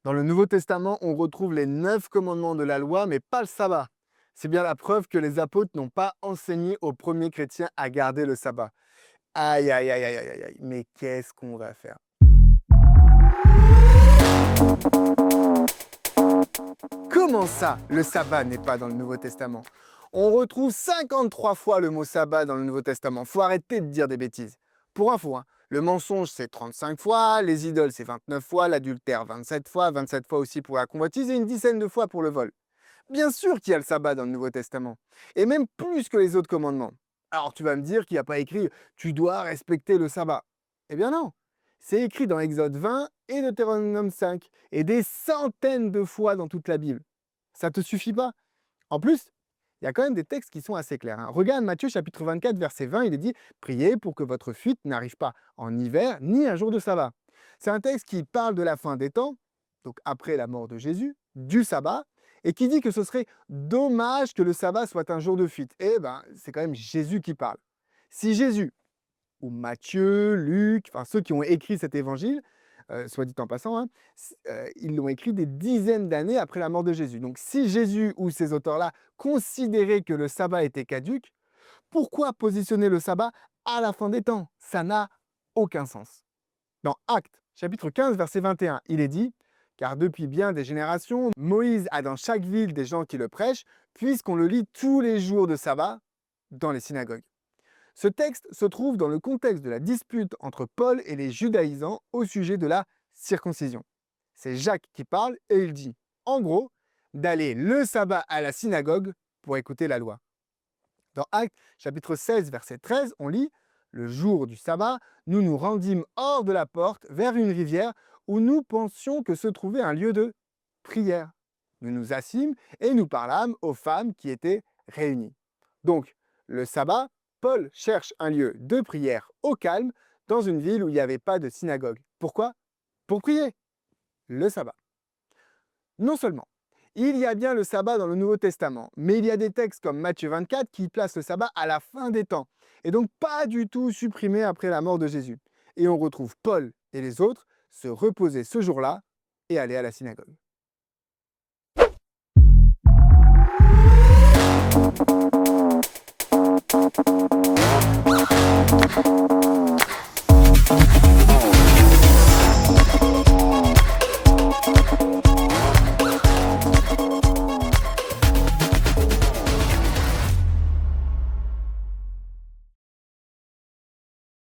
Dans le Nouveau Testament, on retrouve les 9 commandements de la loi, mais pas le sabbat. C'est bien la preuve que les apôtres n'ont pas enseigné aux premiers chrétiens à garder le sabbat. Aïe, aïe, aïe, aïe, aïe, aïe, mais qu'est-ce qu'on va faire? Comment ça, le sabbat n'est pas dans le Nouveau Testament? On retrouve 53 fois le mot sabbat dans le Nouveau Testament. Faut arrêter de dire des bêtises. Pour info, hein, le mensonge c'est 35 fois, les idoles c'est 29 fois, l'adultère 27 fois aussi pour la convoitise et une dizaine de fois pour le vol. Bien sûr qu'il y a le sabbat dans le Nouveau Testament, et même plus que les autres commandements. Alors tu vas me dire qu'il n'y a pas écrit «tu dois respecter le sabbat». Eh bien non, c'est écrit dans Exode 20 et Deutéronome 5, et des centaines de fois dans toute la Bible. Ça te suffit pas? En plus, il y a quand même des textes qui sont assez clairs, hein. Regarde Matthieu chapitre 24, verset 20, il est dit «Priez pour que votre fuite n'arrive pas en hiver ni un jour de sabbat». C'est un texte qui parle de la fin des temps, donc après la mort de Jésus, du sabbat, et qui dit que ce serait dommage que le sabbat soit un jour de fuite. Eh ben, c'est quand même Jésus qui parle. Si Jésus, ou Matthieu, Luc, enfin ceux qui ont écrit cet évangile, soit dit en passant, hein, ils l'ont écrit des dizaines d'années après la mort de Jésus. Donc si Jésus ou ces auteurs-là considéraient que le sabbat était caduque, pourquoi positionner le sabbat à la fin des temps? Ça n'a aucun sens. Dans Actes, chapitre 15, verset 21, il est dit « Car depuis bien des générations, Moïse a dans chaque ville des gens qui le prêchent, puisqu'on le lit tous les jours de sabbat dans les synagogues. » Ce texte se trouve dans le contexte de la dispute entre Paul et les judaïsants au sujet de la circoncision. C'est Jacques qui parle et il dit, en gros, d'aller le sabbat à la synagogue pour écouter la loi. Dans Actes chapitre 16, verset 13, on lit « Le jour du sabbat, nous nous rendîmes hors de la porte vers une rivière où nous pensions que se trouvait un lieu de prière. Nous nous assîmes et nous parlâmes aux femmes qui étaient réunies. » Donc, le sabbat, Paul cherche un lieu de prière au calme dans une ville où il n'y avait pas de synagogue. Pourquoi? Pour prier. Le sabbat. Non seulement, il y a bien le sabbat dans le Nouveau Testament, mais il y a des textes comme Matthieu 24 qui placent le sabbat à la fin des temps, et donc pas du tout supprimé après la mort de Jésus. Et on retrouve Paul et les autres se reposer ce jour-là et aller à la synagogue.